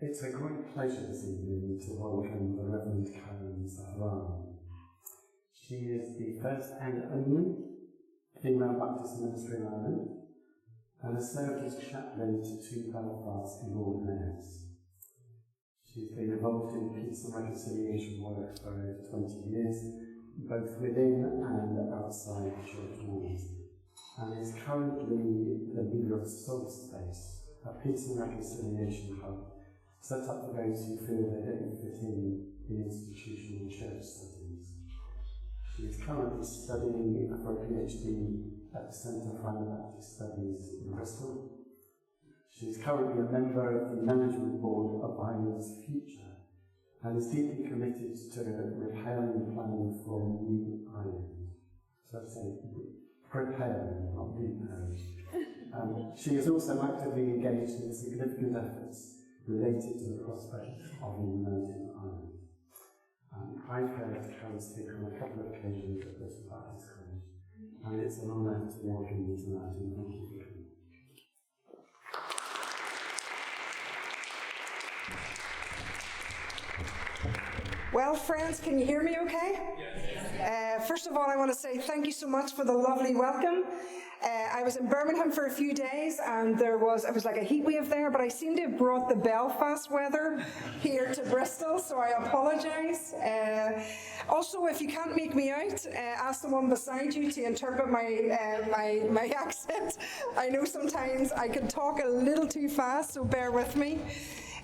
It's a great pleasure this evening to welcome the Revd Karen Sethuraman. She is the first and only female Baptist minister in Ireland and has served as chaplain to 2 Belfast Lord Mayors. She's been involved in peace and reconciliation work for over 20 years, both within and outside church walls, and is currently the leader of Soul Space, a peace and reconciliation hub set up for those who feel they don't fit in institutional church settings. She is currently studying for a PhD at the Centre for Anabaptist Studies in Bristol. She is currently a member of the management board of Ireland's Future and is deeply committed to repairing planning for New Ireland. So I say preparing, not repairing. She is also actively engaged in significant efforts related to the prospect of an emerging Ireland. I've heard Karen speak on a couple of occasions at Bristol Baptist College, and it's an honour to welcome you tonight, and thank you for coming. Well, friends, can you hear me okay? Yes. First of all, I want to say thank you so much for the lovely welcome. I was in Birmingham for a few days and it was like a heat wave there, but I seem to have brought the Belfast weather here to Bristol, so I apologise. Also, if you can't make me out, ask someone beside you to interpret my accent. I know sometimes I can talk a little too fast, so bear with me.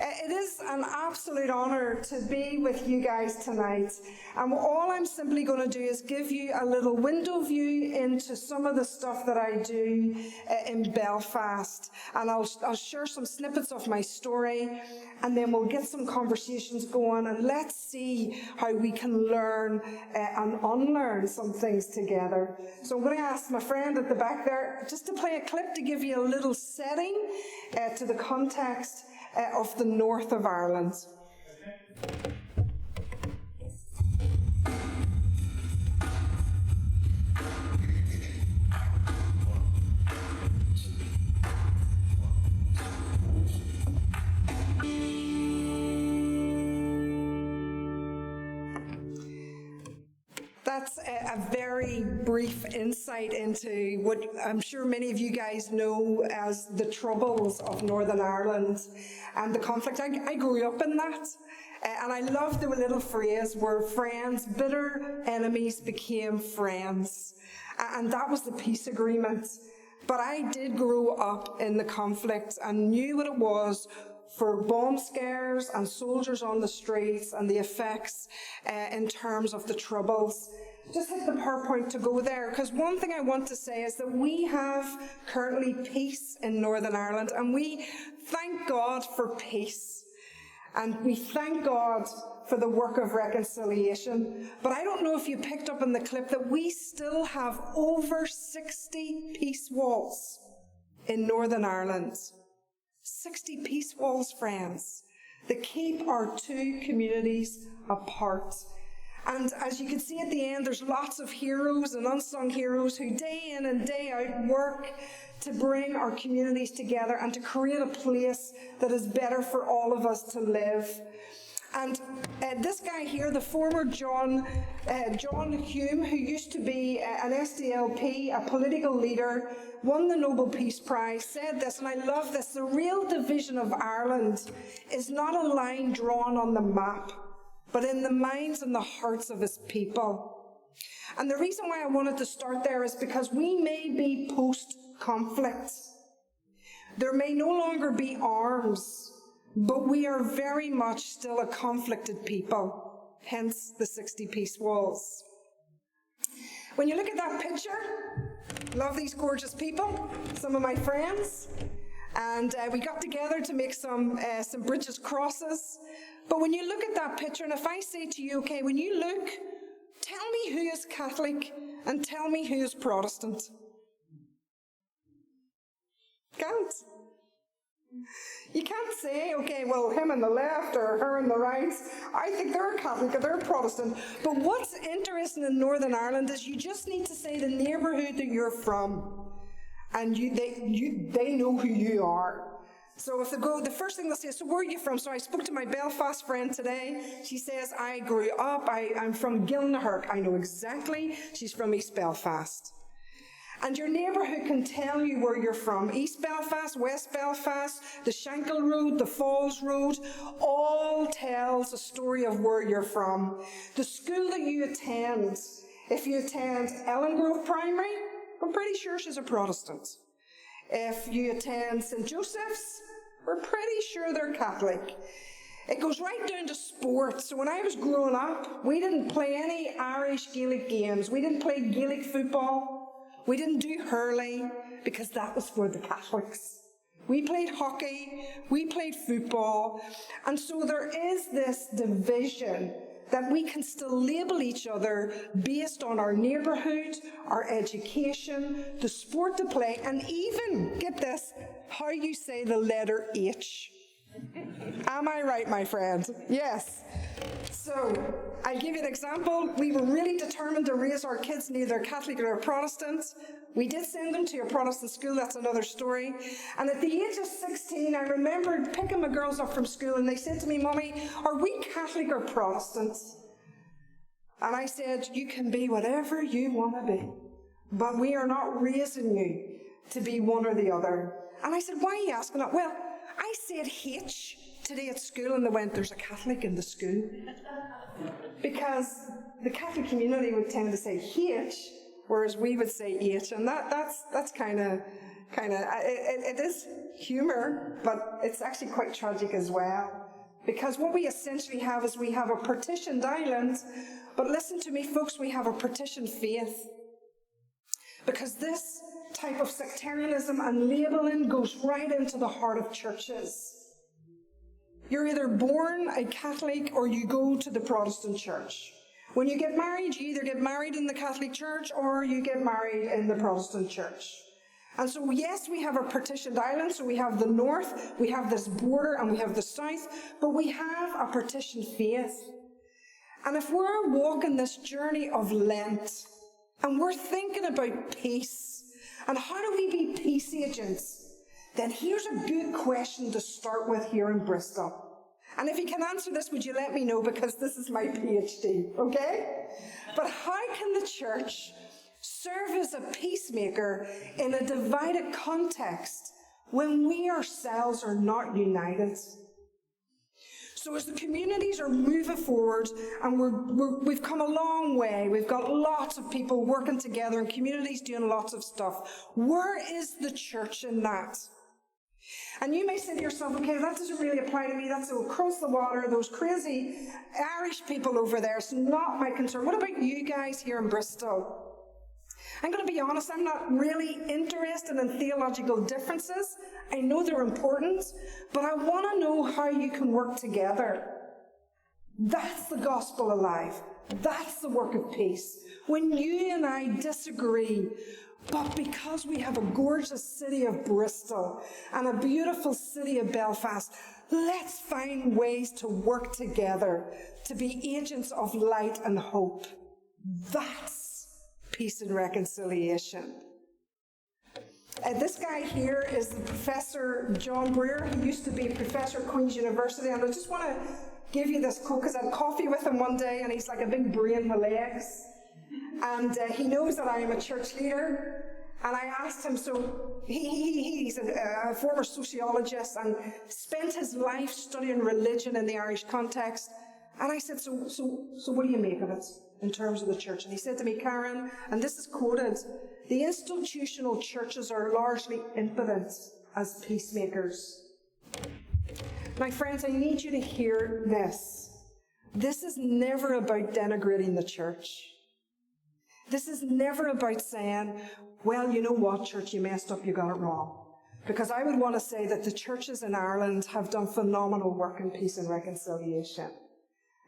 It is an absolute honour to be with you guys tonight, and all I'm simply going to do is give you a little window view into some of the stuff that I do in Belfast, and I'll share some snippets of my story, and then we'll get some conversations going, and let's see how we can learn and unlearn some things together. So I'm going to ask my friend at the back there just to play a clip to give you a little setting to the context of the north of Ireland. That's a very brief insight into what I'm sure many of you guys know as the Troubles of Northern Ireland and the conflict. I grew up in that, and I love the little phrase where bitter enemies became friends, and that was the peace agreement. But I did grow up in the conflict and knew what it was for bomb scares and soldiers on the streets and the effects in terms of the Troubles. Just hit the PowerPoint to go there, because one thing I want to say is that we have currently peace in Northern Ireland, and we thank God for peace. And we thank God for the work of reconciliation. But I don't know if you picked up in the clip that we still have over 60 peace walls in Northern Ireland. 60 peace walls, friends, that keep our two communities apart. And as you can see at the end, there's lots of heroes and unsung heroes who day in and day out work to bring our communities together and to create a place that is better for all of us to live. And this guy here, the former John Hume, who used to be an SDLP, a political leader, won the Nobel Peace Prize, said this, and I love this: the real division of Ireland is not a line drawn on the map, but in the minds and the hearts of its people. And the reason why I wanted to start there is because we may be post-conflict. There may no longer be arms, but we are very much still a conflicted people, hence the 60 peace walls. When you look at that picture, love these gorgeous people, some of my friends, and we got together to make some bridges crosses. But when you look at that picture, and if I say to you, okay, when you look, tell me who is Catholic and tell me who is Protestant. Can't. You can't say, okay, well, him on the left or her on the right, I think they're Catholic or they're Protestant. But what's interesting in Northern Ireland is you just need to say the neighbourhood that you're from, and they know who you are. So if they go, the first thing they'll say, so where are you from? So I spoke to my Belfast friend today. She says, I grew up, I'm from Gilnahirk. I know exactly. She's from East Belfast. And your neighbourhood can tell you where you're from. East Belfast, West Belfast, the Shankill Road, the Falls Road, all tells a story of where you're from. The school that you attend, if you attend Ellengrove Primary, I'm pretty sure she's a Protestant. If you attend St. Joseph's, we're pretty sure they're Catholic. It goes right down to sport. So when I was growing up, we didn't play any Irish Gaelic games. We didn't play Gaelic football. We didn't do hurling, because that was for the Catholics. We played hockey, we played football, and so there is this division that we can still label each other based on our neighbourhood, our education, the sport to play, and even, get this, how you say the letter H. Am I right, my friend? Yes. So, I'll give you an example. We were really determined to raise our kids neither Catholic nor Protestant. We did send them to a Protestant school, that's another story. And at the age of 16, I remembered picking my girls up from school and they said to me, Mummy, are we Catholic or Protestant? And I said, you can be whatever you want to be, but we are not raising you to be one or the other. And I said, why are you asking that? Well, I said H today at school, and they went, there's a Catholic in the school. Because the Catholic community would tend to say H, whereas we would say H, and that's kind of, it is humour, but it's actually quite tragic as well. Because what we essentially have is we have a partitioned island, but listen to me, folks, we have a partitioned faith. Because this type of sectarianism and labelling goes right into the heart of churches. You're either born a Catholic or you go to the Protestant church. When you get married, you either get married in the Catholic church or you get married in the Protestant church. And so, yes, we have a partitioned island, so we have the north, we have this border, and we have the south, but we have a partitioned faith. And if we're walking this journey of Lent, and we're thinking about peace, and how do we be peace agents, then here's a good question to start with here in Bristol. And if you can answer this, would you let me know, because this is my PhD, okay? But how can the church serve as a peacemaker in a divided context when we ourselves are not united? So as the communities are moving forward, and we've come a long way, we've got lots of people working together and communities doing lots of stuff, where is the church in that? And you may say to yourself, okay, that doesn't really apply to me, that's across the water, those crazy Irish people over there, it's not my concern. What about you guys here in Bristol? I'm going to be honest, I'm not really interested in theological differences. I know they're important, but I want to know how you can work together. That's the gospel alive. That's the work of peace. When you and I disagree, but because we have a gorgeous city of Bristol and a beautiful city of Belfast, let's find ways to work together, to be agents of light and hope. That's peace and reconciliation. This guy here is the Professor John Breer. He used to be a professor at Queen's University, and I just want to give you this quote because I had coffee with him one day, and he's like a big brain with legs. And he knows that I am a church leader. And I asked him, so he's a former sociologist and spent his life studying religion in the Irish context. And I said, so what do you make of it in terms of the church? And he said to me, Karen, and this is quoted, the institutional churches are largely impotent as peacemakers. My friends, I need you to hear this. This is never about denigrating the church. This is never about saying, well, you know what, church, you messed up, you got it wrong. Because I would want to say that the churches in Ireland have done phenomenal work in peace and reconciliation.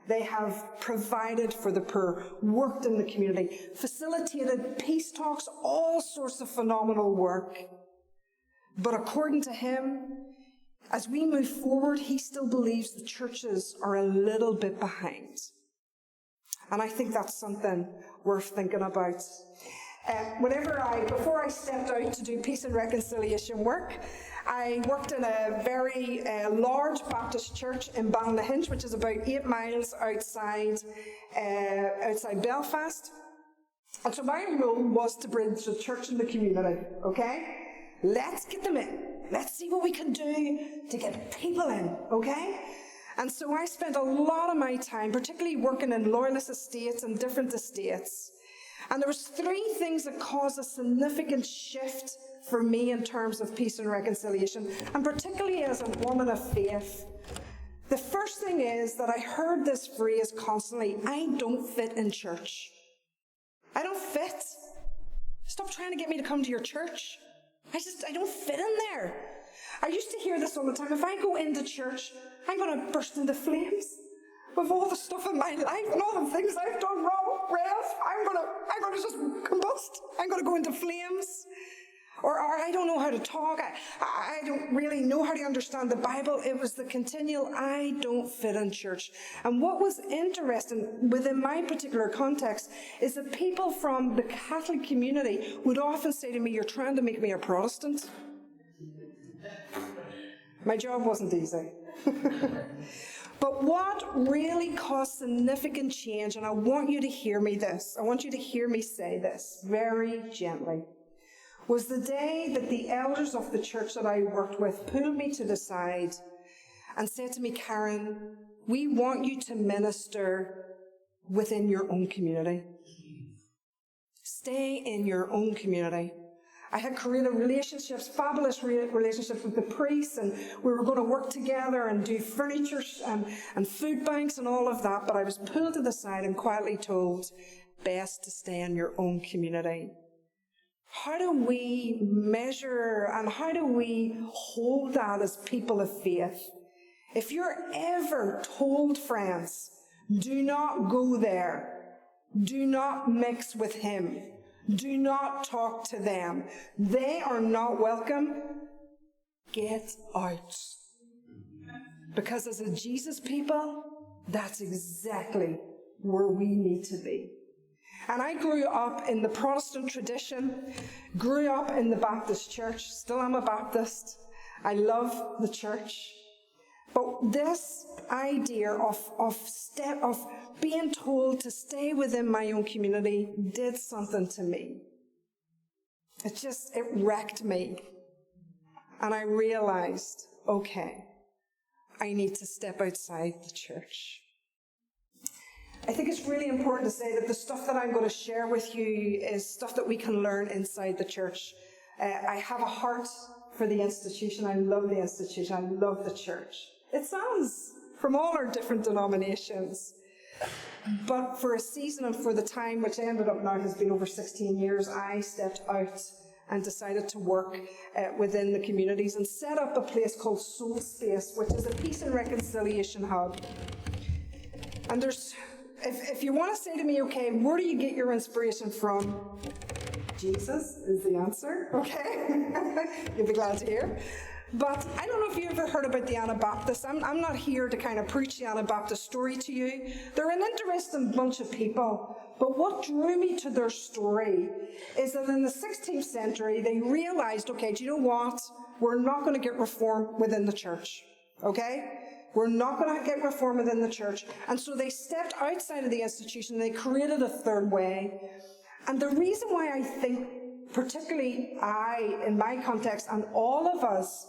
They have provided for the poor, worked in the community, facilitated peace talks, all sorts of phenomenal work. But according to him, as we move forward, he still believes the churches are a little bit behind. And I think that's something worth thinking about. Before I stepped out to do peace and reconciliation work, I worked in a very large Baptist church in Ballynahinch, which is about 8 miles outside Belfast. And so my role was to bridge the church and the community, okay? Let's get them in. Let's see what we can do to get people in, okay? And so I spent a lot of my time, particularly working in loyalist estates and different estates. And there was 3 things that caused a significant shift for me in terms of peace and reconciliation, and particularly as a woman of faith. The first thing is that I heard this phrase constantly: I don't fit in church. I don't fit. Stop trying to get me to come to your church. I don't fit in there. I used to hear this all the time. If I go into church, I'm going to burst into flames with all the stuff in my life and all the things I've done wrong. I'm going to just combust. I'm going to go into flames. Or I don't know how to talk. I don't really know how to understand the Bible. It was the continual, I don't fit in church. And what was interesting within my particular context is that people from the Catholic community would often say to me, you're trying to make me a Protestant. My job wasn't easy. But what really caused significant change, and I want you to hear me say this very gently, was the day that the elders of the church that I worked with pulled me to the side and said to me, Karen, we want you to minister within your own community. Stay in your own community. I had created relationships, fabulous relationships with the priests, and we were going to work together and do furniture and food banks and all of that, but I was pulled to the side and quietly told, best to stay in your own community. How do we measure and how do we hold that as people of faith? If you're ever told, friends, do not go there, do not mix with him, do not talk to them, they are not welcome, get out. Because as a Jesus people, that's exactly where we need to be. And I grew up in the Protestant tradition, grew up in the Baptist church, still am a Baptist. I love the church. But this idea of being told to stay within my own community did something to me. It wrecked me. And I realized, okay, I need to step outside the church. I think it's really important to say that the stuff that I'm going to share with you is stuff that we can learn inside the church. I have a heart for the institution. I love the institution. I love the church. It sounds from all our different denominations. But for a season and for the time, which ended up now has been over 16 years, I stepped out and decided to work within the communities and set up a place called Soul Space, which is a peace and reconciliation hub. And if you want to say to me, okay, where do you get your inspiration from? Jesus is the answer, okay? You'll be glad to hear. But I don't know if you've ever heard about the Anabaptists. I'm not here to kind of preach the Anabaptist story to you. They're an interesting bunch of people. But what drew me to their story is that in the 16th century, they realized, okay, do you know what? We're not going to get reform within the church, okay? We're not going to get reform within the church. And so they stepped outside of the institution and they created a third way. And the reason why I think, particularly in my context, and all of us,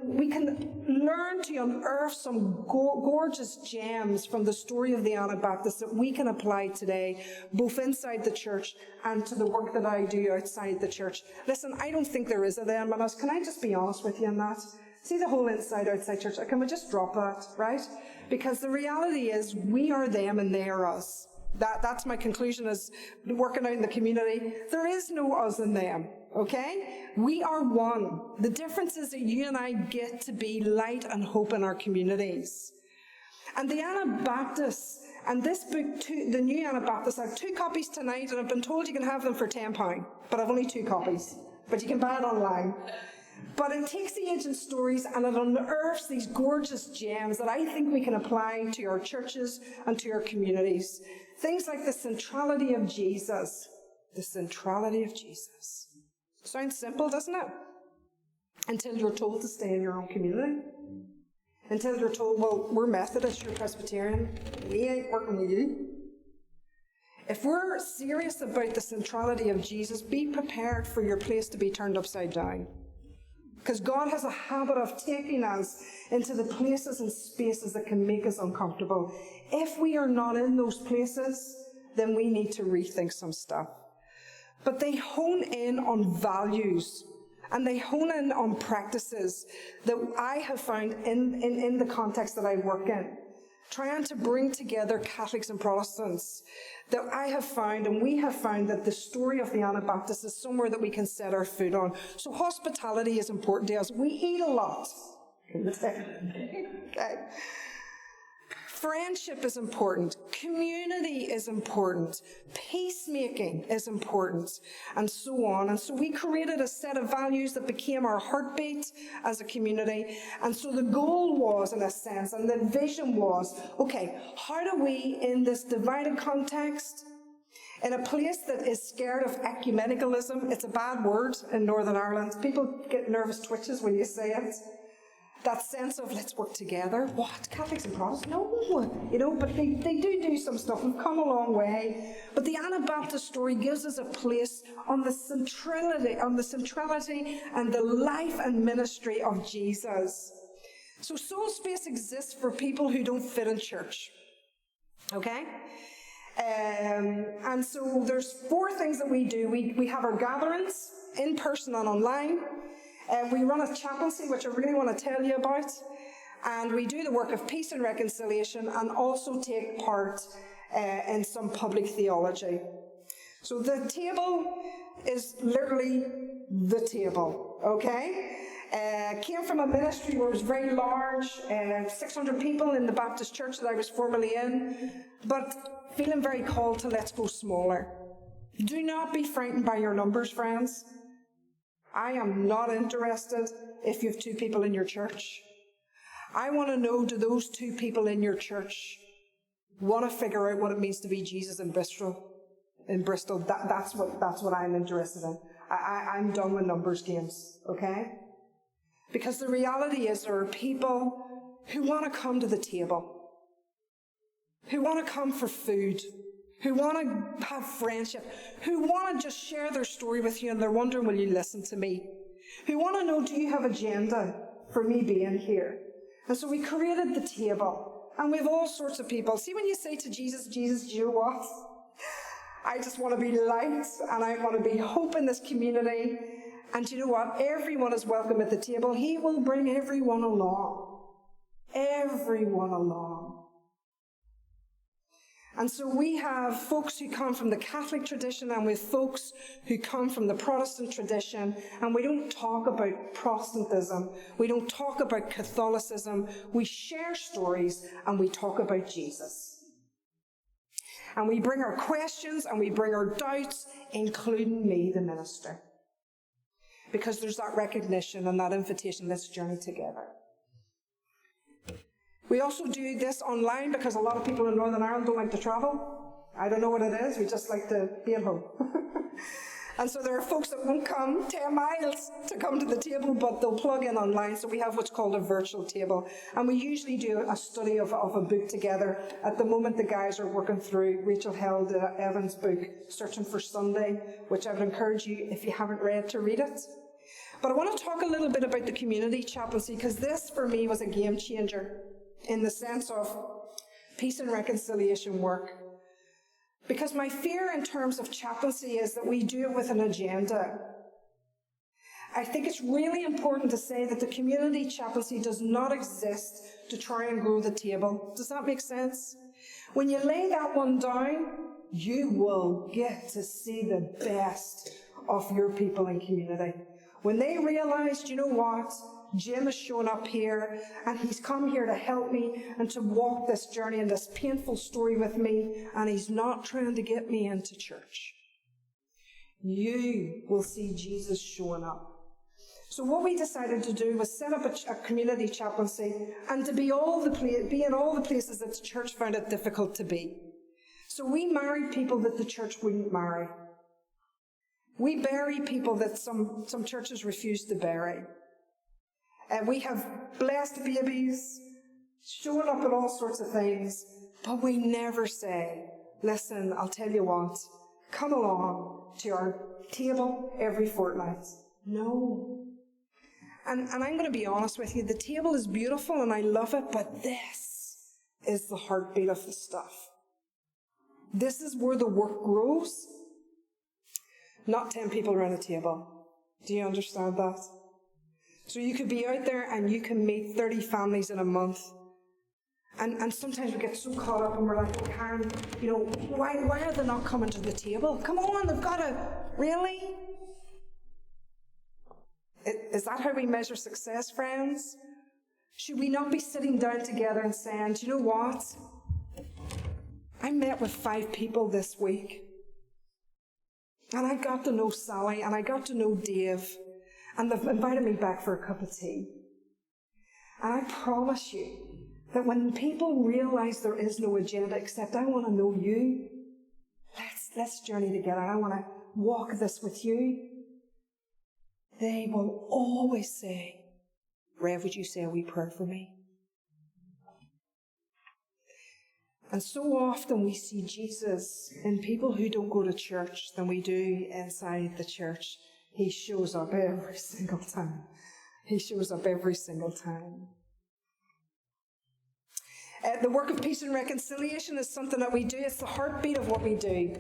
we can learn to unearth some gorgeous gems from the story of the Anabaptists that we can apply today, both inside the church and to the work that I do outside the church. Listen, I don't think there is a them and us. Can I just be honest with you on that? See the whole inside-outside church? Can we just drop that, right? Because the reality is we are them and they are us. That's my conclusion as working out in the community. There is no us and them, okay? We are one. The difference is that you and I get to be light and hope in our communities. And the Anabaptists, and this book, the new Anabaptists, I have 2 copies tonight, and I've been told you can have them for £10, but I've only 2 copies. But you can buy it online. But it takes the ancient stories and it unearths these gorgeous gems that I think we can apply to our churches and to our communities. Things like the centrality of Jesus. The centrality of Jesus. Sounds simple, doesn't it? until you're told to stay in your own community. Until you're told, well, we're Methodist, you're Presbyterian, we ain't working with you. If we're serious about the centrality of Jesus, be prepared for your place to be turned upside down. Because God has a habit of taking us into the places and spaces that can make us uncomfortable. If we are not in those places, then we need to rethink some stuff. But they hone in on values, and they hone in on practices that I have found in the context that I work in, trying to bring together Catholics and Protestants, that I have found, and we have found, that the story of the Anabaptists is somewhere that we can set our foot on. So hospitality is important to us. We eat a lot. Okay. Friendship is important. Community is important. Peacemaking is important. And so on. And so we created a set of values that became our heartbeat as a community. And so the goal was, in a sense, and the vision was, okay, how do we, in this divided context, in a place that is scared of ecumenicalism, it's a bad word in Northern Ireland. People get nervous twitches when you say it. That sense of, let's work together. What? Catholics and Protestants? No. But they do some stuff. We've come a long way. But the Anabaptist story gives us a place on the centrality and the life and ministry of Jesus. So soul space exists for people who don't fit in church. Okay? And so there's 4 things that we do. We have our gatherings, in person and online. We run a chaplaincy, which I really want to tell you about, and we do the work of peace and reconciliation, and also take part in some public theology. So the table is literally the table, okay? Came from a ministry where it was very large, 600 people in the Baptist church that I was formerly in, but feeling very called to let's go smaller. Do not be frightened by your numbers, friends. I am not interested if you have 2 people in your church. I want to know, do those 2 people in your church want to figure out what it means to be Jesus in Bristol? That's what I'm interested in. I'm done with numbers games, okay? Because the reality is there are people who want to come to the table, who want to come for food, who want to have friendship, who want to just share their story with you and they're wondering, will you listen to me? Who want to know, do you have agenda for me being here? And so we created the table, and we have all sorts of people. See, when you say to Jesus, Jesus, do you know what? I just want to be light, and I want to be hope in this community. And do you know what? Everyone is welcome at the table. He will bring everyone along. Everyone along. And so we have folks who come from the Catholic tradition and with folks who come from the Protestant tradition, and we don't talk about Protestantism, we don't talk about Catholicism, we share stories and we talk about Jesus. And we bring our questions and we bring our doubts, including me, the minister. Because there's that recognition and that invitation, let's journey together. We also do this online because a lot of people in Northern Ireland don't like to travel. I don't know what it is, we just like to be at home. And so there are folks that won't come 10 miles to come to the table, but they'll plug in online. So we have what's called a virtual table. And we usually do a study of a book together. At the moment, the guys are working through Rachel Held Evans' book, Searching for Sunday, which I would encourage you, if you haven't read, to read it. But I want to talk a little bit about the community chaplaincy, because this, for me, was a game changer in the sense of peace and reconciliation work. Because my fear in terms of chaplaincy is that we do it with an agenda. I think it's really important to say that the community chaplaincy does not exist to try and grow the table. Does that make sense? When you lay that one down, you will get to see the best of your people and community. When they realize, you know what, Jim has shown up here and he's come here to help me and to walk this journey and this painful story with me, and he's not trying to get me into church. You will see Jesus showing up. So what we decided to do was set up a community chaplaincy and to be in all the places that the church found it difficult to be. So we married people that the church wouldn't marry. We bury people that some churches refuse to bury. We have blessed babies, showing up at all sorts of things, but we never say, listen, I'll tell you what, come along to our table every fortnight. No. And I'm going to be honest with you, the table is beautiful and I love it, but this is the heartbeat of the stuff. This is where the work grows, not 10 people around a table. Do you understand that? So you could be out there and you can meet 30 families in a month. And sometimes we get so caught up and we're like, oh, Karen, you know, why are they not coming to the table? Come on, they've got to, really? Is that how we measure success, friends? Should we not be sitting down together and saying, do you know what? I met with 5 people this week. And I got to know Sally and I got to know Dave. And they've invited me back for a cup of tea. And I promise you that when people realize there is no agenda except I want to know you, let's journey together. I want to walk this with you. They will always say, Rev, would you say a wee prayer for me? And so often we see Jesus in people who don't go to church than we do inside the church. He shows up every single time. He shows up every single time. The work of peace and reconciliation is something that we do. It's the heartbeat of what we do.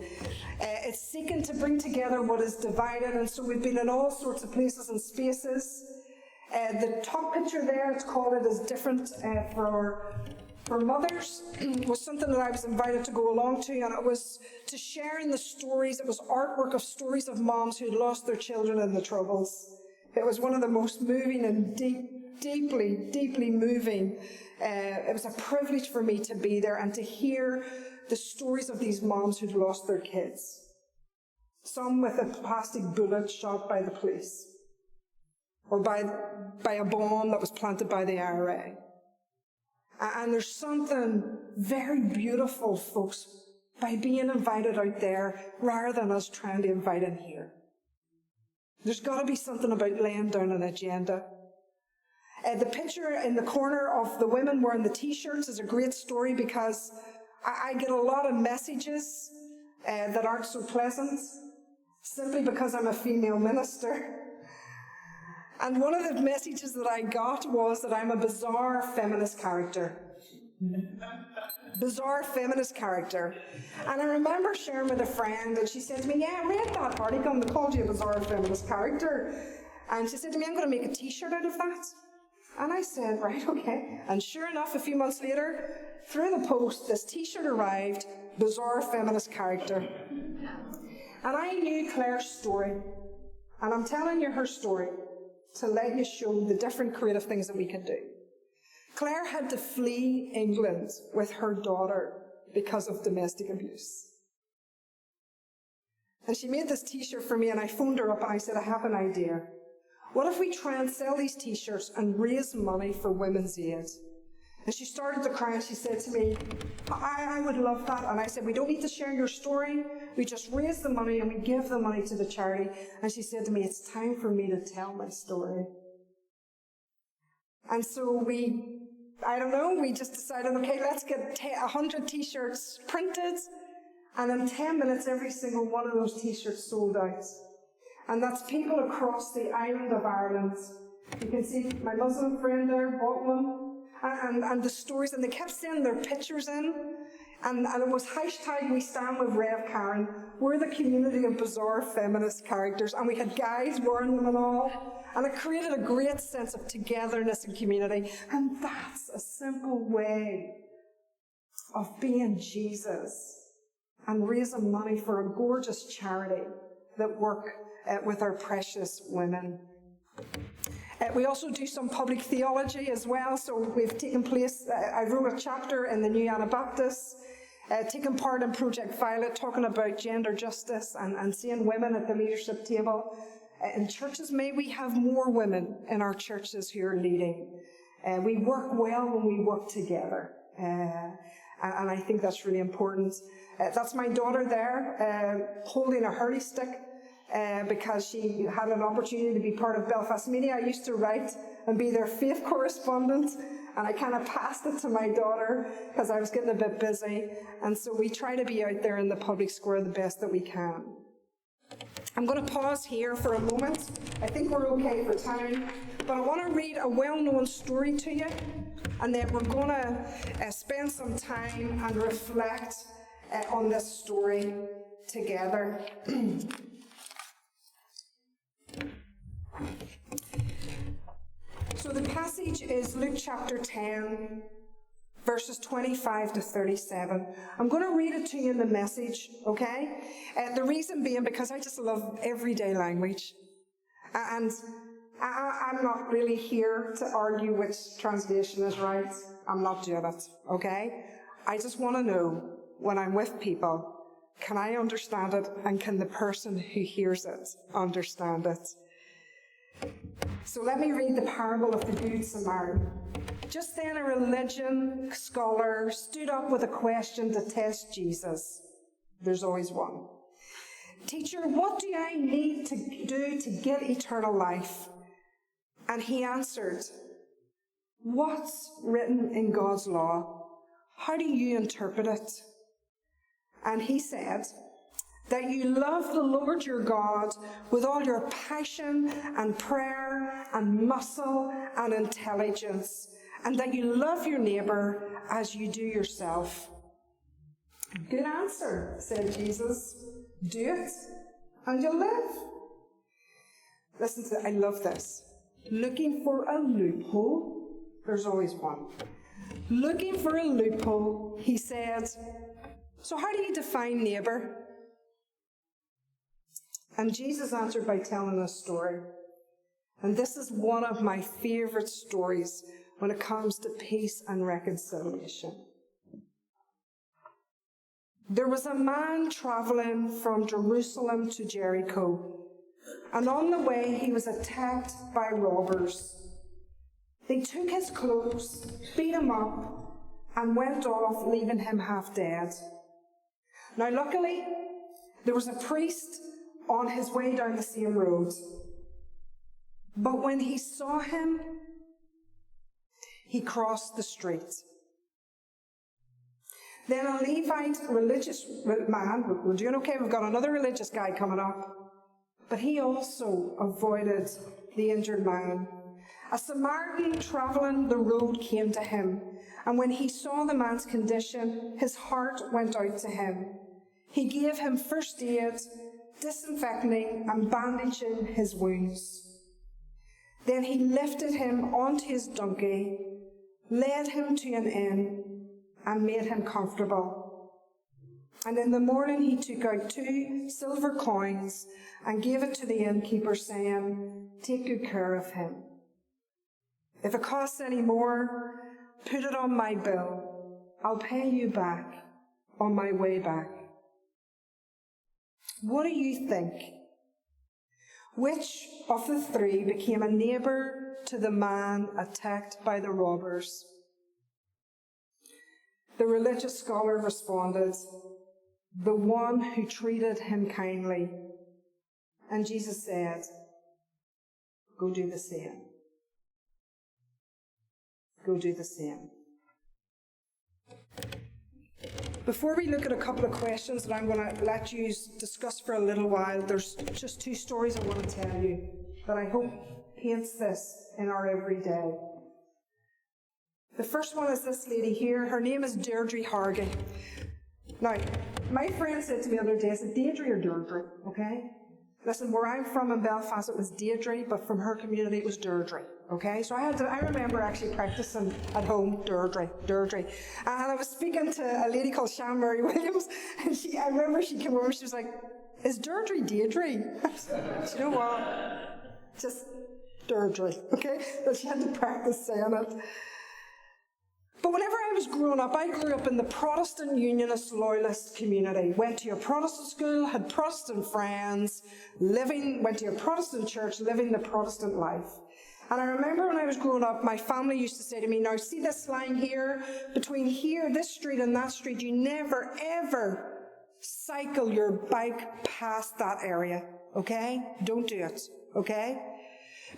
It's seeking to bring together what is divided, and so we've been in all sorts of places and spaces. The top picture there, it's called It Is Different for mothers, was something that I was invited to go along to, and it was to sharing the stories. It was artwork of stories of moms who had lost their children in the Troubles. It was one of the most moving and deeply moving. It was a privilege for me to be there and to hear the stories of these moms who'd lost their kids. Some with a plastic bullet shot by the police, or by a bomb that was planted by the IRA. And there's something very beautiful, folks, by being invited out there rather than us trying to invite in here. There's got to be something about laying down an agenda. The picture in the corner of the women wearing the T-shirts is a great story because I get a lot of messages that aren't so pleasant, simply because I'm a female minister. And one of the messages that I got was that I'm a bizarre feminist character. Bizarre feminist character. And I remember sharing with a friend, and she said to me, yeah, I read that article that called you a bizarre feminist character. And she said to me, I'm going to make a T-shirt out of that. And I said, right, okay. And sure enough, a few months later, through the post, this T-shirt arrived, bizarre feminist character. And I knew Claire's story. And I'm telling you her story to let you show the different creative things that we can do. Claire had to flee England with her daughter because of domestic abuse. And she made this T-shirt for me, and I phoned her up and I said, I have an idea. What if we try and sell these T-shirts and raise money for Women's Aid? And she started to cry and she said to me, I would love that. And I said, we don't need to share your story. We just raise the money and we give the money to the charity. And she said to me, it's time for me to tell my story. And so we just decided, okay, let's get 100 T-shirts printed. And in 10 minutes, every single one of those T-shirts sold out. And that's people across the island of Ireland. You can see my Muslim friend there bought one. And the stories, and they kept sending their pictures in, and it was hashtag We Stand With Rev Karen. We're the community of bizarre feminist characters, and we had guys wearing them and all, and it created a great sense of togetherness and community. And that's a simple way of being Jesus and raising money for a gorgeous charity that work with our precious women. We also do some public theology as well, so we've taken place, I wrote a chapter in the new Anabaptist, taken part in Project Violet, talking about gender justice and seeing women at the leadership table. In churches, may we have more women in our churches who are leading. We work well when we work together, and I think that's really important. That's my daughter there, holding a hurley stick. Because she had an opportunity to be part of Belfast Media. I used to write and be their faith correspondent. And I kind of passed it to my daughter because I was getting a bit busy. And so we try to be out there in the public square the best that we can. I'm going to pause here for a moment. I think we're okay for time. But I want to read a well-known story to you. And then we're going to spend some time and reflect on this story together. So the passage is Luke chapter 10, verses 25 to 37. I'm going to read it to you in the Message, okay? The reason being because I just love everyday language. And I'm not really here to argue which translation is right. I'm not doing it, okay? I just want to know, when I'm with people, can I understand it, and can the person who hears it understand it? So let me read the parable of the Good Samaritan. Just then a religion scholar stood up with a question to test Jesus. There's always one. Teacher, what do I need to do to get eternal life? And he answered, what's written in God's law? How do you interpret it? And he said, that you love the Lord your God with all your passion and prayer and muscle and intelligence, and that you love your neighbour as you do yourself. Good answer, said Jesus. Do it, and you'll live. Listen to it, I love this. Looking for a loophole? There's always one. Looking for a loophole, he said, so how do you define neighbour? And Jesus answered by telling a story. And this is one of my favourite stories when it comes to peace and reconciliation. There was a man travelling from Jerusalem to Jericho, and on the way he was attacked by robbers. They took his clothes, beat him up, and went off, leaving him half dead. Now luckily, there was a priest on his way down the same road. But when he saw him, he crossed the street. Then a Levite religious man, we're doing okay, we've got another religious guy coming up, but he also avoided the injured man. A Samaritan travelling the road came to him, and when he saw the man's condition, his heart went out to him. He gave him first aid, disinfecting and bandaging his wounds. Then he lifted him onto his donkey, led him to an inn, and made him comfortable. And in the morning he took out 2 silver coins and gave it to the innkeeper, saying, take good care of him. If it costs any more, put it on my bill. I'll pay you back on my way back. What do you think? Which of the 3 became a neighbour to the man attacked by the robbers? The religious scholar responded, the one who treated him kindly. And Jesus said, go do the same. Go do the same. Before we look at a couple of questions that I'm going to let you discuss for a little while, there's just 2 stories I want to tell you that I hope paints this in our everyday. The first one is this lady here. Her name is Deirdre Hargay. Now, my friend said to me the other day, is it Deirdre or Deirdre? Okay? Listen, where I'm from in Belfast, it was Deirdre, but from her community, it was Deirdre. Okay, so I remember actually practicing at home, Deirdre. And I was speaking to a lady called Shan Mary Williams, and I remember she came over, she was like, is Deirdre Deirdre? You know what? Just Deirdre, okay? But she had to practice saying it. But whenever I was growing up, I grew up in the Protestant Unionist Loyalist community. Went to a Protestant school, had Protestant friends, went to a Protestant church, living the Protestant life. And I remember when I was growing up, my family used to say to me, now see this line here, between here, this street and that street, you never ever cycle your bike past that area, okay? Don't do it, okay?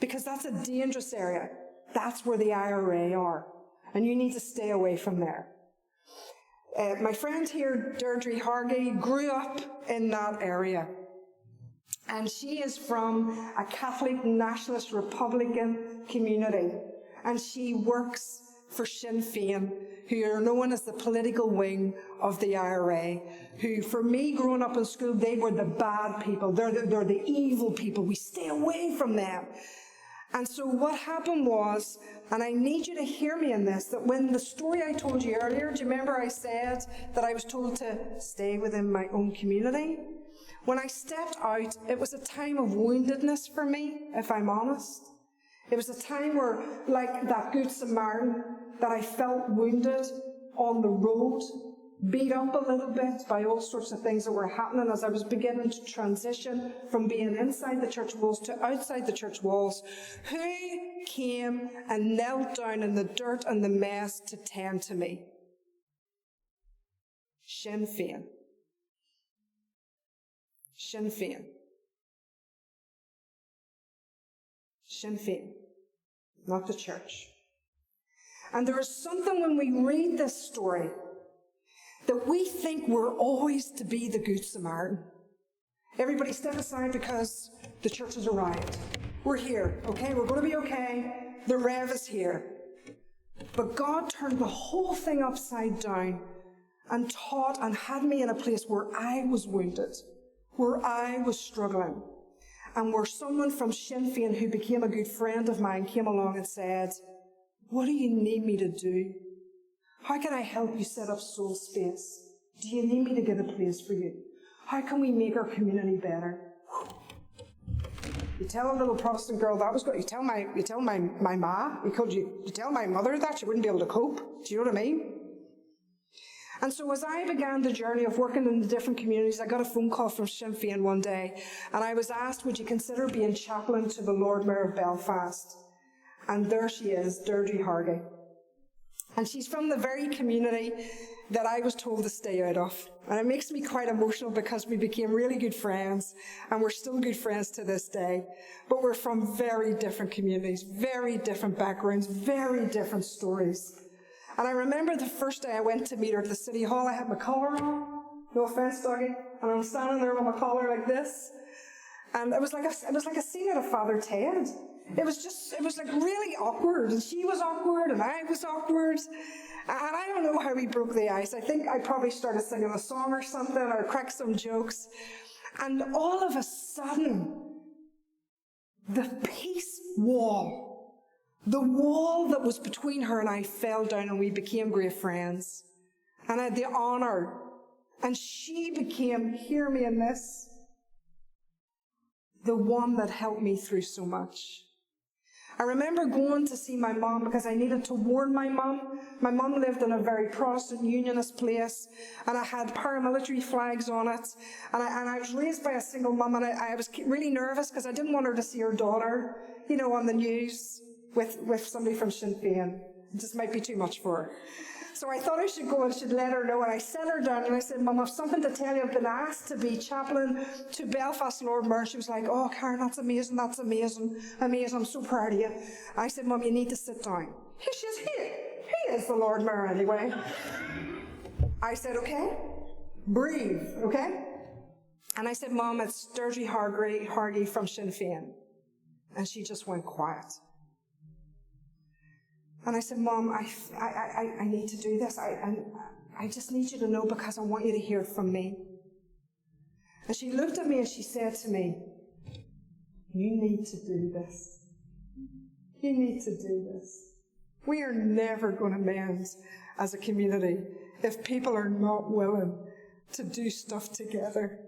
Because that's a dangerous area. that's where the IRA are. And you need to stay away from there. My friend here, Deirdre Hargey, grew up in that area. And she is from a Catholic Nationalist Republican community. And she works for Sinn Féin, who are known as the political wing of the IRA, who, for me, growing up in school, they were the bad people. They're the evil people. We stay away from them. And so what happened was, and I need you to hear me in this, that when the story I told you earlier, do you remember I said that I was told to stay within my own community? When I stepped out, it was a time of woundedness for me, if I'm honest. It was a time where, like that Good Samaritan, that I felt wounded on the road, beat up a little bit by all sorts of things that were happening as I was beginning to transition from being inside the church walls to outside the church walls. Who came and knelt down in the dirt and the mess to tend to me? Sinn Féin. Sinn Féin. Sinn Féin, not the church. And there is something when we read this story that we think we're always to be the Good Samaritan. Everybody step aside because the church is a riot. We're here, okay? We're going to be okay. The Rev is here. But God turned the whole thing upside down and taught and had me in a place where I was wounded, where I was struggling, and where someone from Sinn Féin who became a good friend of mine came along and said, what do you need me to do? How can I help you set up soul space? Do you need me to get a place for you? How can we make our community better? You tell a little Protestant girl that was good. You tell my ma, you tell my mother that, she wouldn't be able to cope. Do you know what I mean? And so as I began the journey of working in the different communities, I got a phone call from Sinn Féin one day, and I was asked, would you consider being chaplain to the Lord Mayor of Belfast? And there she is, Deirdre Hargey. And she's from the very community that I was told to stay out of. And it makes me quite emotional because we became really good friends, and we're still good friends to this day. But we're from very different communities, very different backgrounds, very different stories. And I remember the first day I went to meet her at the City Hall, I had my collar on, no offence, Dougie, and I'm standing there with my collar like this. And it was like a scene out of Father Ted. It was like really awkward, and she was awkward, and I was awkward. And I don't know how we broke the ice. I think I probably started singing a song or something, or cracked some jokes. And all of a sudden, the peace wall, the wall that was between her and I fell down, and we became great friends. And I had the honour, and she became, hear me in this, the one that helped me through so much. I remember going to see my mum because I needed to warn my mum. My mum lived in a very Protestant unionist place, and I had paramilitary flags on it. And I was raised by a single mum, and I was really nervous because I didn't want her to see her daughter, you know, on the news with somebody from Sinn Féin. It just might be too much for her. So I thought I should go and should let her know, and I set her down and I said, Mum, I've something to tell you. I've been asked to be chaplain to Belfast Lord Mayor. She was like, oh, Karen, that's amazing, amazing. I'm so proud of you. I said, Mum, you need to sit down. She says, he is the Lord Mayor anyway. I said, okay, breathe, okay? And I said, Mum, it's Deirdre Hargey from Sinn Féin. And she just went quiet. And I said, Mum, I need to do this. I just need you to know because I want you to hear it from me. And she looked at me and she said to me, you need to do this. You need to do this. We are never going to mend as a community if people are not willing to do stuff together.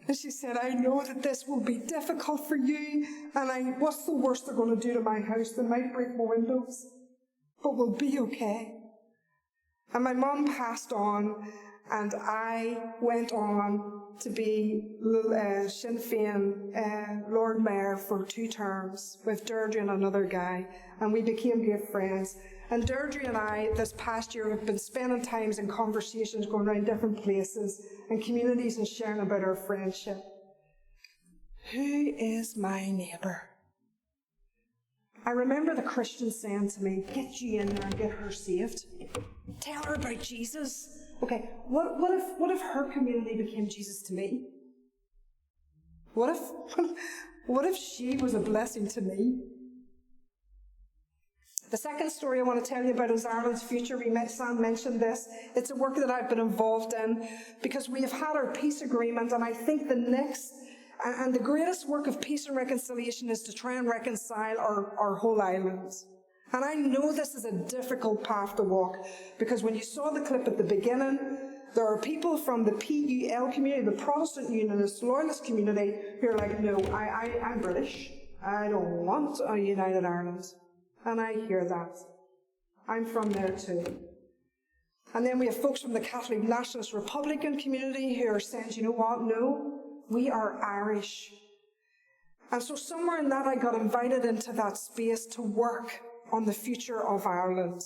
And she said, I know that this will be difficult for you, and what's the worst they're going to do to my house? They might break my windows. But we'll be okay. And my mum passed on, and I went on to be Sinn Féin Lord Mayor for 2 terms with Deirdre and another guy, and we became good friends. And Deirdre and I, this past year, have been spending times in conversations, going around different places and communities and sharing about our friendship. Who is my neighbour? I remember the Christians saying to me, get you in there and get her saved. Tell her about Jesus. Okay, what if her community became Jesus to me? What if she was a blessing to me? The second story I want to tell you about is Ireland's future. Sam mentioned this. It's a work that I've been involved in because we have had our peace agreement, and I think the next and the greatest work of peace and reconciliation is to try and reconcile our whole island. And I know this is a difficult path to walk because when you saw the clip at the beginning, there are people from the PUL community, the Protestant Unionist, Loyalist community, who are like, no, I'm British. I don't want a united Ireland. And I hear that. I'm from there too. And then we have folks from the Catholic Nationalist Republican community who are saying, you know what, no, we are Irish. And so somewhere in that I got invited into that space to work on the future of Ireland.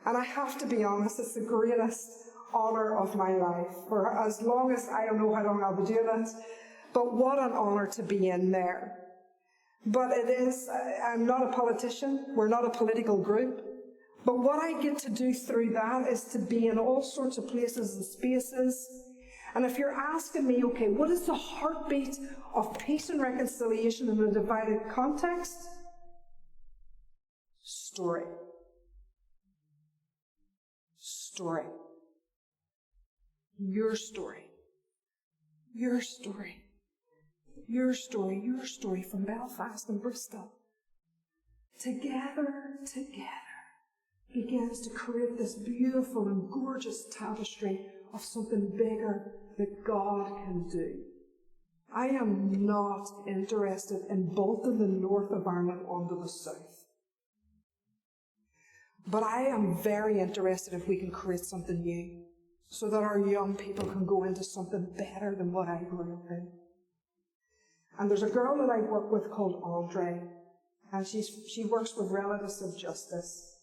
And I have to be honest, it's the greatest honour of my life. For as long as, I don't know how long I'll be doing it, but what an honour to be in there. But it is, I'm not a politician, we're not a political group, but what I get to do through that is to be in all sorts of places and spaces. And if you're asking me, okay, what is the heartbeat of peace and reconciliation in a divided context? Story. Story. Your story. Your story. Your story. Your story from Belfast and Bristol. Together begins to create this beautiful and gorgeous tapestry of something bigger that God can do. I am not interested in bolting the north of Ireland onto the south. But I am very interested if we can create something new so that our young people can go into something better than what I grew up in. And there's a girl that I work with called Andre, and she works with Relatives of Justice.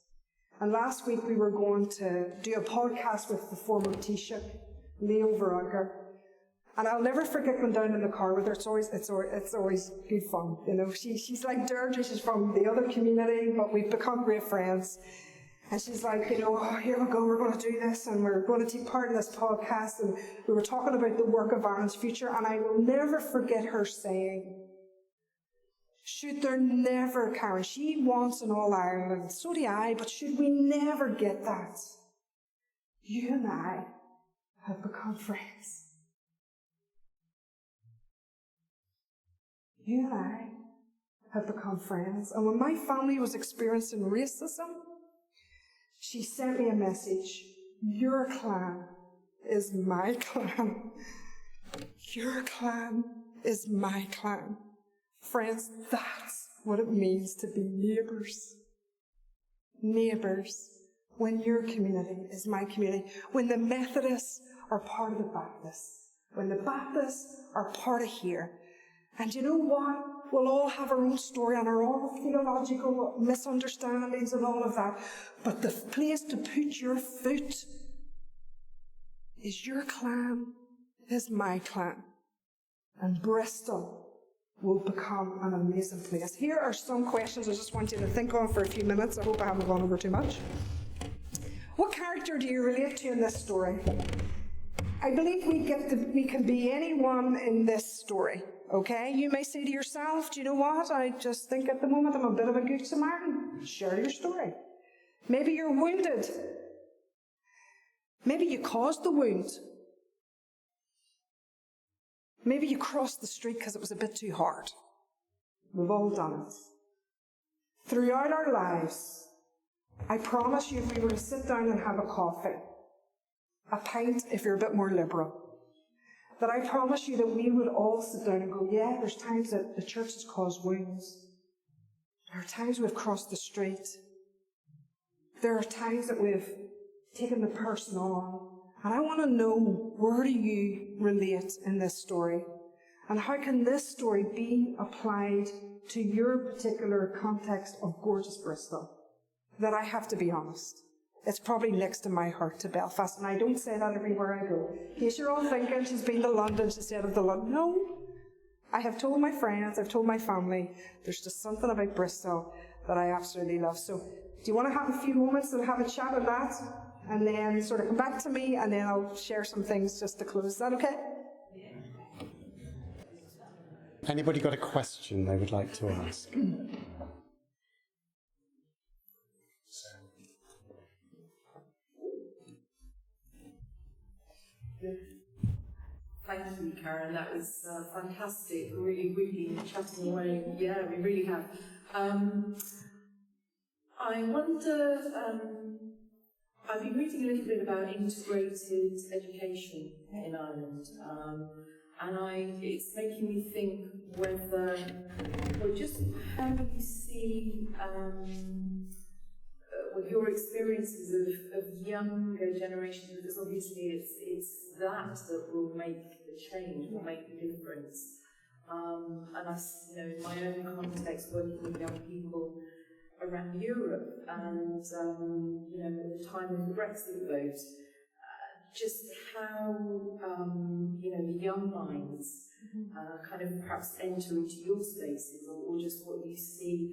And last week we were going to do a podcast with the former Taoiseach, Leo Varadkar. And I'll never forget going down in the car with her. It's always good fun. You know, she's like Deirdre, she's from the other community, but we've become great friends. And she's like, you know, oh, here we go, we're going to do this, and we're going to take part in this podcast. And we were talking about the work of Ireland's future, and I will never forget her saying, should there never, Karen, she wants an all-Ireland, so do I, but should we never get that? You and I have become friends. You and I have become friends. And when my family was experiencing racism, she sent me a message. Your clan is my clan. Your clan is my clan. Friends, that's what it means to be neighbours. Neighbours. When your community is my community. When the Methodists are part of the Baptists. When the Baptists are part of here. And you know what? We'll all have our own story and our own theological misunderstandings and all of that. But the place to put your foot is your clan, is my clan. And Bristol will become an amazing place. Here are some questions I just want you to think on for a few minutes. I hope I haven't gone over too much. What character do you relate to in this story? I believe we can be anyone in this story. Okay, you may say to yourself, do you know what? I just think at the moment I'm a bit of a good Samaritan. Share your story. Maybe you're wounded. Maybe you caused the wound. Maybe you crossed the street because it was a bit too hard. We've all done it. Throughout our lives, I promise you if we were to sit down and have a coffee, a pint if you're a bit more liberal, that I promise you that we would all sit down and go, yeah, there's times that the church has caused wounds. There are times we've crossed the street. There are times that we've taken the person on. And I want to know, where do you relate in this story? And how can this story be applied to your particular context of gorgeous Bristol? That I have to be honest. It's probably next to my heart to Belfast, and I don't say that everywhere I go. In case you're all thinking she's been to London, she said of the London. No. I have told my friends, I've told my family, there's just something about Bristol that I absolutely love. So do you want to have a few moments and have a chat on that, and then sort of come back to me, and then I'll share some things just to close. Is that okay? Anybody got a question they would like to ask? Thank you, Karen. That was fantastic. We've been chatting away. Yeah, we really have. I wonder, I've been reading a little bit about integrated education in Ireland, and it's making me think whether, or just how you see your experiences of younger generations, because obviously it's that will make the change, will make the difference. And I, in my own context, working with young people around Europe, and at the time of the Brexit vote, just how the young minds kind of perhaps enter into your spaces, or just what you see.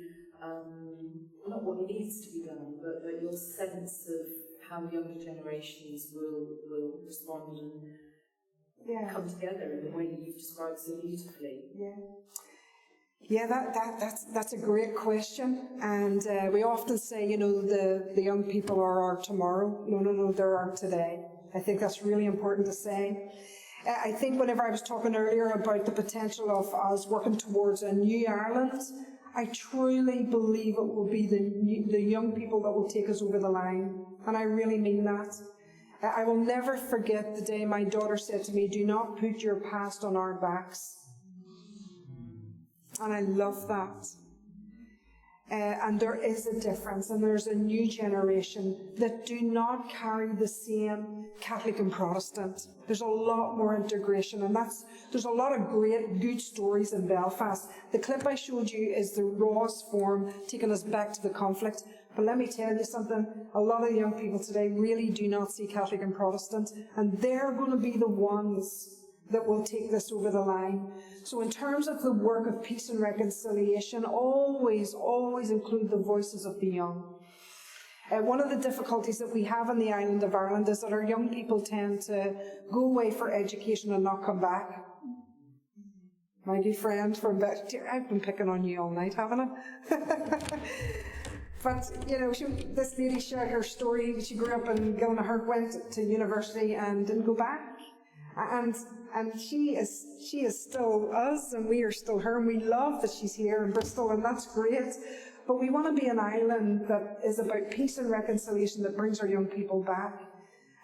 Not what needs to be done, but your sense of how younger generations will respond and come together in the way that you've described so beautifully. Yeah, that's a great question, and we often say, the young people are our tomorrow. No, they're our today. I think that's really important to say. I think whenever I was talking earlier about the potential of us working towards a new Ireland, I truly believe it will be the young people that will take us over the line, and I really mean that. I will never forget the day my daughter said to me, "Do not put your past on our backs." And I love that. And there is a difference, and there's a new generation that do not carry the same Catholic and Protestant. There's a lot more integration, and there's a lot of great, good stories in Belfast. The clip I showed you is the rawest form, taking us back to the conflict. But let me tell you something, a lot of the young people today really do not see Catholic and Protestant, and they're going to be the ones that will take this over the line. So in terms of the work of peace and reconciliation, always include the voices of the young. One of the difficulties that we have on the island of Ireland is that our young people tend to go away for education and not come back. My good friend from Belfast, I've been picking on you all night, haven't I? But, this lady shared her story. She grew up in Gilnahert, went to university and didn't go back. And she is still us, and we are still her, and we love that she's here in Bristol, and that's great. But we want to be an island that is about peace and reconciliation, that brings our young people back.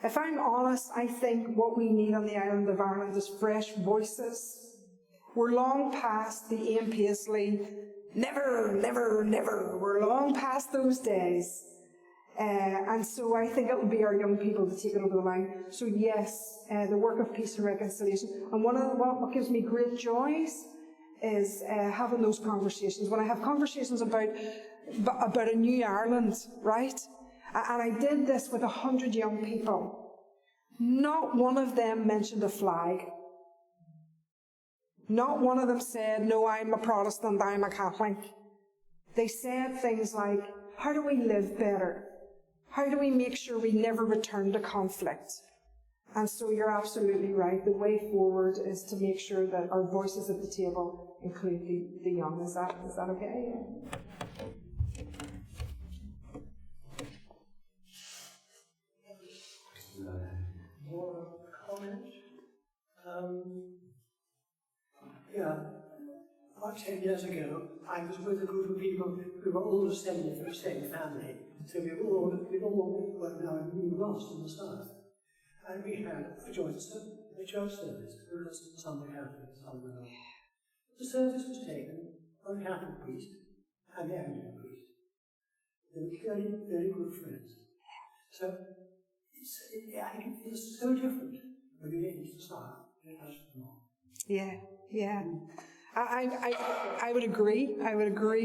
If I'm honest, I think what we need on the island of Ireland is fresh voices. We're long past the Ian Paisley, never, never, never. We're long past those days. And so I think it will be our young people to take it over the line. So yes, the work of peace and reconciliation. And what gives me great joys is having those conversations. When I have conversations about a new Ireland, right? And I did this with 100 young people. Not one of them mentioned a flag. Not one of them said, "No, I'm a Protestant, I'm a Catholic." They said things like, "How do we live better? How do we make sure we never return to conflict?" And so you're absolutely right. The way forward is to make sure that our voices at the table include the young. Is that okay? More comment? About 10 years ago, I was with a group of people who were all descended from the same family. So we all were now in lost in the south. And we had a church service. There was some were Catholic, some were not. The service was taken by the Catholic priest and the Anglican priest. They were clearly very good friends. So I can feel so different when you get into the south than it has to north. Yeah. I would agree,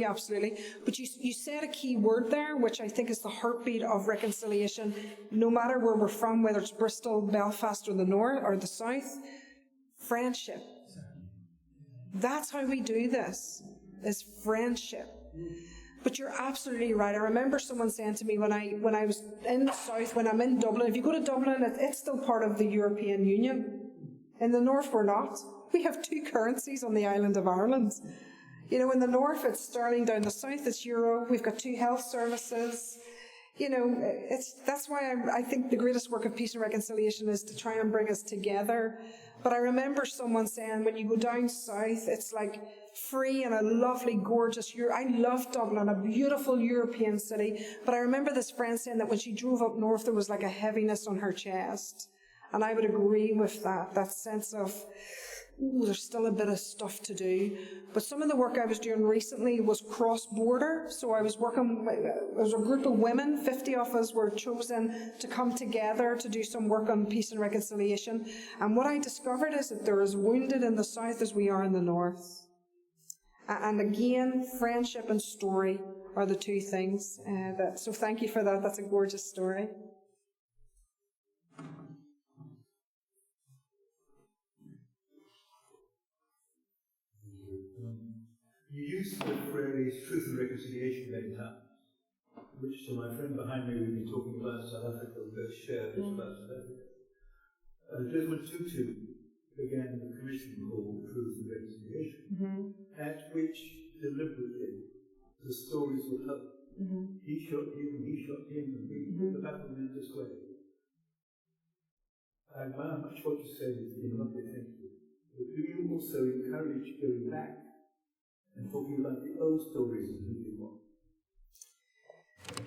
absolutely. But you said a key word there, which I think is the heartbeat of reconciliation, no matter where we're from, whether it's Bristol, Belfast, or the north or the south. Friendship. That's how we do this, is friendship. But you're absolutely right. I remember someone saying to me when I was in the south, when I'm in Dublin, if you go to Dublin, it's still part of the European Union. In the north, we're not. We have two currencies on the island of Ireland. You know, in the north, it's sterling. Down the south, it's euro. We've got two health services. You know, that's why I think the greatest work of peace and reconciliation is to try and bring us together. But I remember someone saying, when you go down south, it's like free and a lovely, gorgeous, I love Dublin, a beautiful European city. But I remember this friend saying that when she drove up north, there was like a heaviness on her chest. And I would agree with that sense of, ooh, there's still a bit of stuff to do. But some of the work I was doing recently was cross-border. So I was working, it was a group of women, 50 of us were chosen to come together to do some work on peace and reconciliation. And what I discovered is that they're as wounded in the south as we are in the north. And again, friendship and story are the two things. So thank you for that. That's a gorgeous story. You used the phrase truth and reconciliation many times, which to my friend behind me, we've been talking about South Africa, we both share this about South Africa. Desmond Tutu began the commission called Truth and Reconciliation, at which deliberately the stories were told. He shot him, and we the battle went this way. I admire much what you said in lovely, thank you. But do you also encourage going back and talking about the old stories of who you are?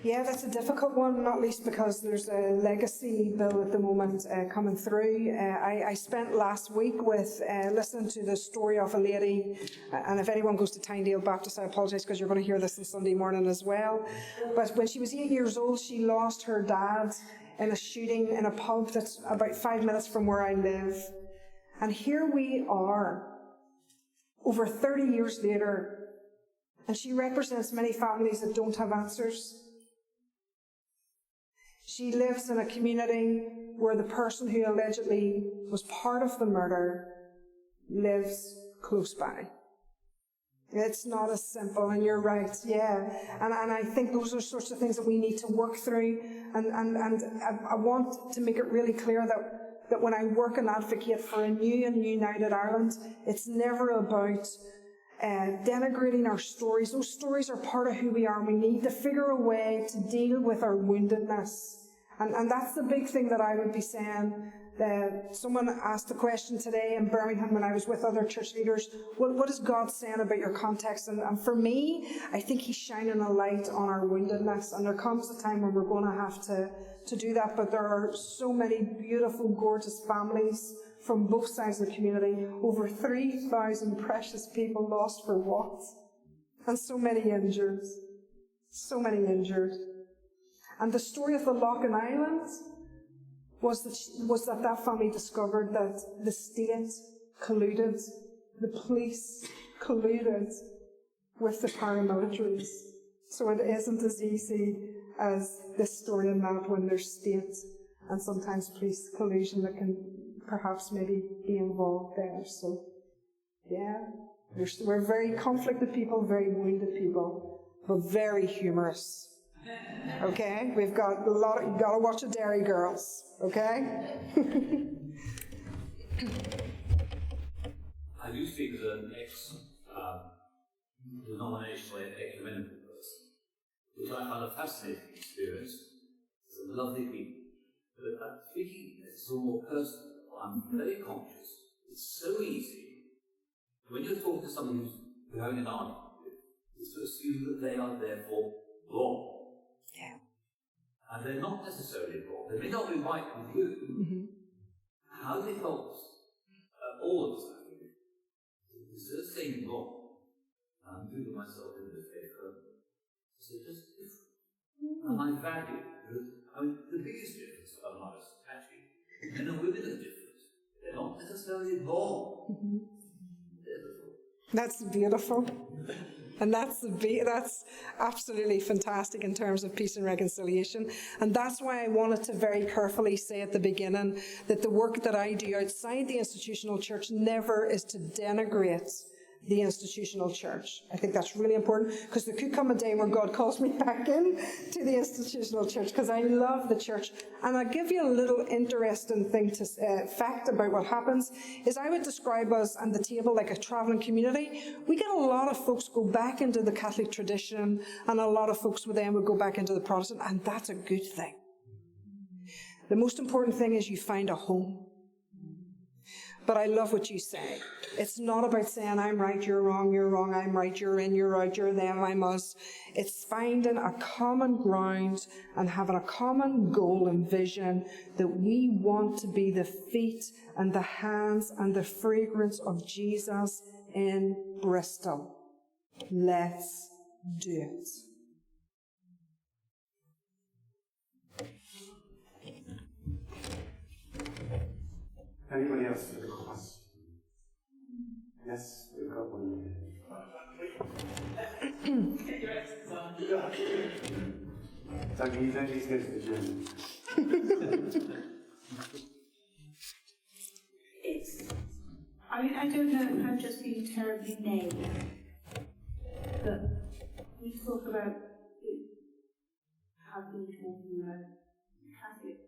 Yeah, that's a difficult one, not least because there's a legacy bill at the moment coming through. I spent last week with listening to the story of a lady, and if anyone goes to Tynedale Baptist, I apologise because you're going to hear this on Sunday morning as well. But when she was 8 years old, she lost her dad in a shooting in a pub that's about 5 minutes from where I live. And here we are, over 30 years later, and she represents many families that don't have answers. She lives in a community where the person who allegedly was part of the murder lives close by. It's not as simple, and you're right, yeah. And I think those are sorts of things that we need to work through, and I want to make it really clear that when I work and advocate for a new and united Ireland, it's never about denigrating our stories. Those stories are part of who we are, and we need to figure a way to deal with our woundedness. And that's the big thing that I would be saying. Someone asked the question today in Birmingham when I was with other church leaders, what is God saying about your context? And for me, I think he's shining a light on our woundedness, and there comes a time when we're going to have to do that. But there are so many beautiful, gorgeous families from both sides of the community, over 3,000 precious people lost for what? And so many injured. So many injured. And the story of the Loughin Islands was that family discovered that the state colluded, the police colluded with the paramilitaries. So it isn't as easy as this story in that when there's state and sometimes police collusion that can perhaps maybe be involved there. So, yeah, we're very conflicted people, very wounded people, but very humorous. Okay, we've got you've got to watch the Dairy Girls, okay? I do speak as an ex-denominational ecumenical person, which I found a fascinating experience. It's a lovely people. But speaking as a more personal, I'm very conscious. It's so easy when you're talking to someone who's having an argument with, is to assume that they are therefore wrong. Yeah. And they're not necessarily wrong. They may not be right with you. Mm-hmm. How do it help all of us, I think, instead of saying wrong, I'm doing myself in the favor, so just different. And I value, the biggest difference among us, actually, men and women are different. They're not necessarily wrong. Mm-hmm. They're That's beautiful. And that's absolutely fantastic in terms of peace and reconciliation. And that's why I wanted to very carefully say at the beginning that the work that I do outside the institutional church never is to denigrate the institutional church. I think that's really important, because there could come a day where God calls me back in to the institutional church, because I love the church. And I'll give you a little interesting thing fact about what happens, is I would describe us and the table like a travelling community. We get a lot of folks go back into the Catholic tradition, and a lot of folks then would go back into the Protestant, and that's a good thing. The most important thing is you find a home. But I love what you say. It's not about saying, I'm right, you're wrong, I'm right, you're in, you're out, you're them, I'm us. It's finding a common ground and having a common goal and vision that we want to be the feet and the hands and the fragrance of Jesus in Bristol. Let's do it. Anybody else with a question? Yes, we've got one here. Doug, you don't need to go to the gym. I don't know if I'm just being terribly naive, but we talk about, have been talking about Catholic,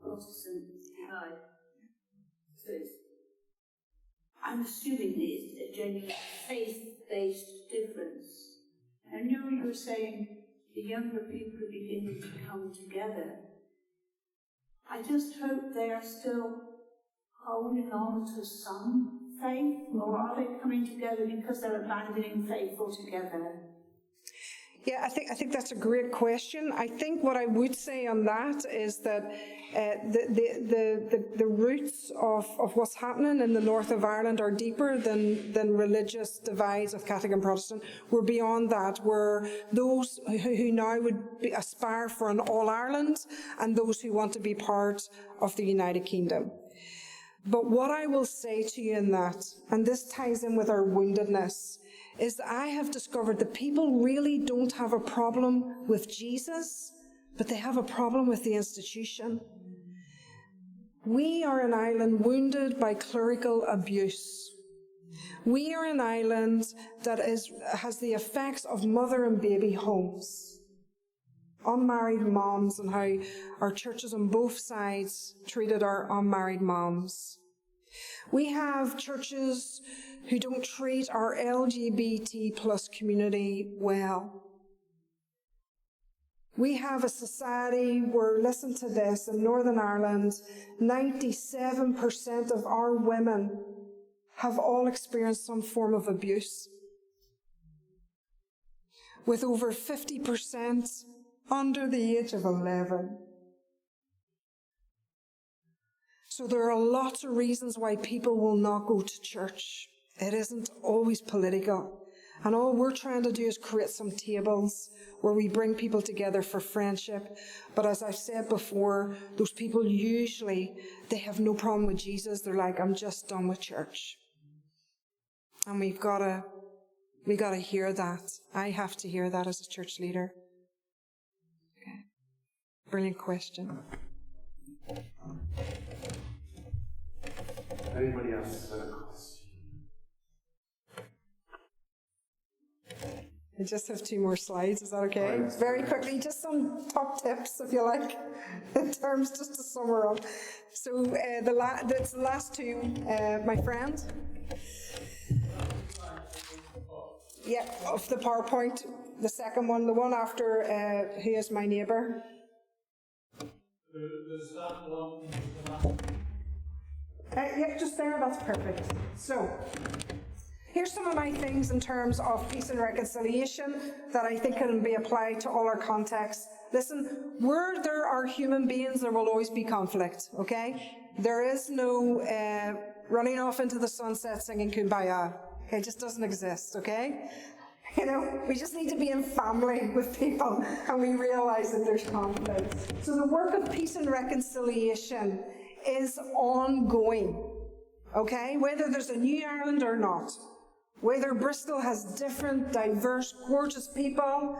Protestant divide. So I'm assuming it's a genuine faith-based difference. I know you were saying the younger people are beginning to come together. I just hope they are still holding on to some faith, or are they coming together because they're abandoning faith altogether? Yeah, I think that's a great question. I think what I would say on that is that the roots of what's happening in the north of Ireland are deeper than religious divides of Catholic and Protestant. We're beyond that. We're those who now would aspire for an all-Ireland, and those who want to be part of the United Kingdom. But what I will say to you in that, and this ties in with our woundedness, is that I have discovered that people really don't have a problem with Jesus, but they have a problem with the institution. We are an island wounded by clerical abuse. We are an island that has the effects of mother and baby homes, unmarried moms, and how our churches on both sides treated our unmarried moms. We have churches who don't treat our LGBT plus community well. We have a society where, listen to this, in Northern Ireland, 97% of our women have all experienced some form of abuse, with over 50% under the age of 11. So there are lots of reasons why people will not go to church. It isn't always political. And all we're trying to do is create some tables where we bring people together for friendship. But as I've said before, those people usually, they have no problem with Jesus. They're like, I'm just done with church. And we've got to hear that. I have to hear that as a church leader. Okay. Brilliant question. Anybody else with a question? I just have 2 more slides, is that okay? Right. Very quickly, just some top tips, if you like, in terms, just to sum her up. So that's the last 2, my friend. Yeah, of the PowerPoint, the second one, the one after who is my neighbour. There's that one. Yeah, just there, that's perfect. So, here's some of my things in terms of peace and reconciliation that I think can be applied to all our contexts. Listen, where there are human beings, there will always be conflict, okay? There is no running off into the sunset singing Kumbaya. Okay, it just doesn't exist, okay? You know, we just need to be in family with people and we realize that there's conflict. So the work of peace and reconciliation is ongoing, okay? Whether there's a new Ireland or not, whether Bristol has different, diverse, gorgeous people,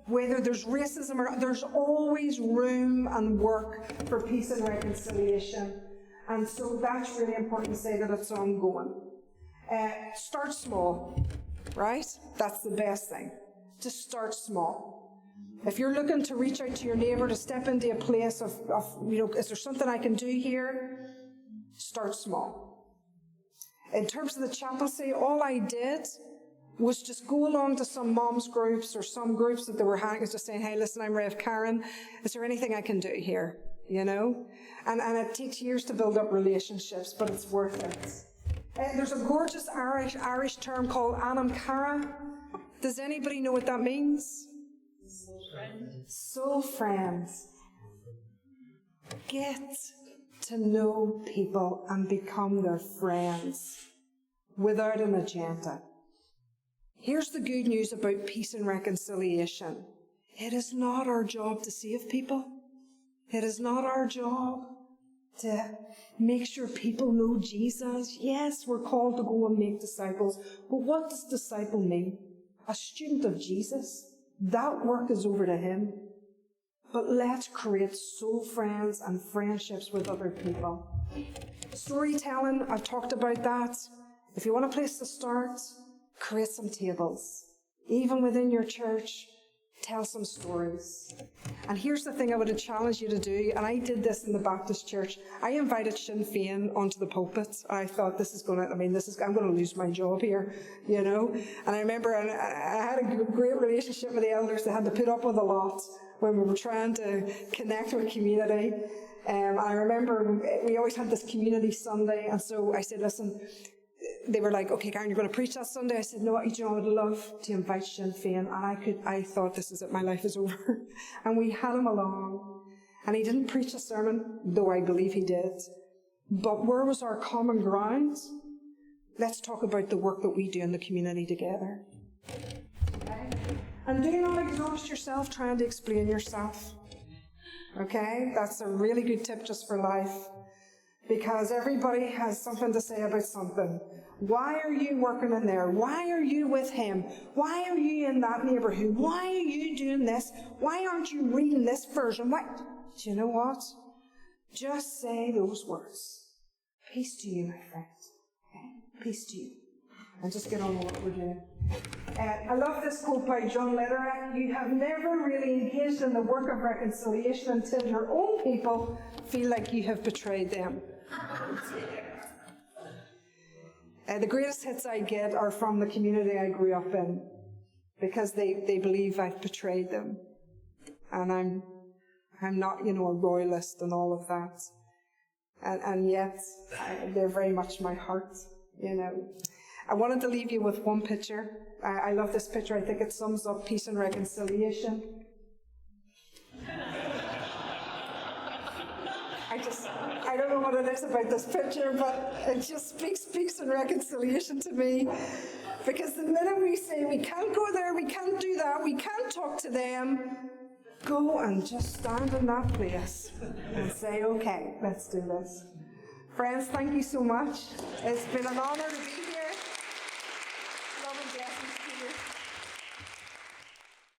whether there's racism or not, there's always room and work for peace and reconciliation. And so that's really important to say that it's ongoing. Start small, right? That's the best thing. Just start small. If you're looking to reach out to your neighbour, to step into a place of, is there something I can do here? Start small. In terms of the chaplaincy, all I did was just go along to some moms groups or some groups that they were having, just saying, hey, listen, I'm Rev Karen. Is there anything I can do here? And it takes years to build up relationships, but it's worth it. There's a gorgeous Irish term called Anamcara. Does anybody know what that means? Soul friend. Soul friends. Get to know people and become their friends without an agenda. Here's the good news about peace and reconciliation. It is not our job to save people. It is not our job to make sure people know Jesus. Yes, we're called to go and make disciples, but what does disciple mean? A student of Jesus. That work is over to him. But let's create soul friends and friendships with other people. Storytelling, I've talked about that. If you want a place to start, create some tables. Even within your church, tell some stories. And here's the thing I would challenge you to do, and I did this in the Baptist church. I invited Sinn Féin onto the pulpit. I thought I'm going to lose my job here, And I remember I had a great relationship with the elders. They had to put up with a lot when we were trying to connect with community. I remember we always had this community Sunday, and so I said, listen, they were like, okay, Karen, you're going to preach that Sunday? I said, no, I would love to invite Sinn Féin. And I thought, this is it, my life is over. And we had him along. And he didn't preach a sermon, though I believe he did. But where was our common ground? Let's talk about the work that we do in the community together. Okay? And do not exhaust yourself trying to explain yourself. Okay? That's a really good tip just for life. Because everybody has something to say about something. Why are you working in there? Why are you with him? Why are you in that neighbourhood? Why are you doing this? Why aren't you reading this version? Why? Do you know what? Just say those words. Peace to you, my friend. Okay? Peace to you. And just get on with what we're doing. I love this quote by John Lederach. You have never really engaged in the work of reconciliation until your own people feel like you have betrayed them. The greatest hits I get are from the community I grew up in, because they believe I've betrayed them. And I'm not, a royalist and all of that. And yet, they're very much my heart, I wanted to leave you with one picture. I love this picture. I think it sums up peace and reconciliation. I don't know what it is about this picture, but it just speaks peace and reconciliation to me. Because the minute we say we can't go there, we can't do that, we can't talk to them, go and just stand in that place and say, okay, let's do this. Friends, thank you so much. It's been an honour to be here. Love and blessings to you.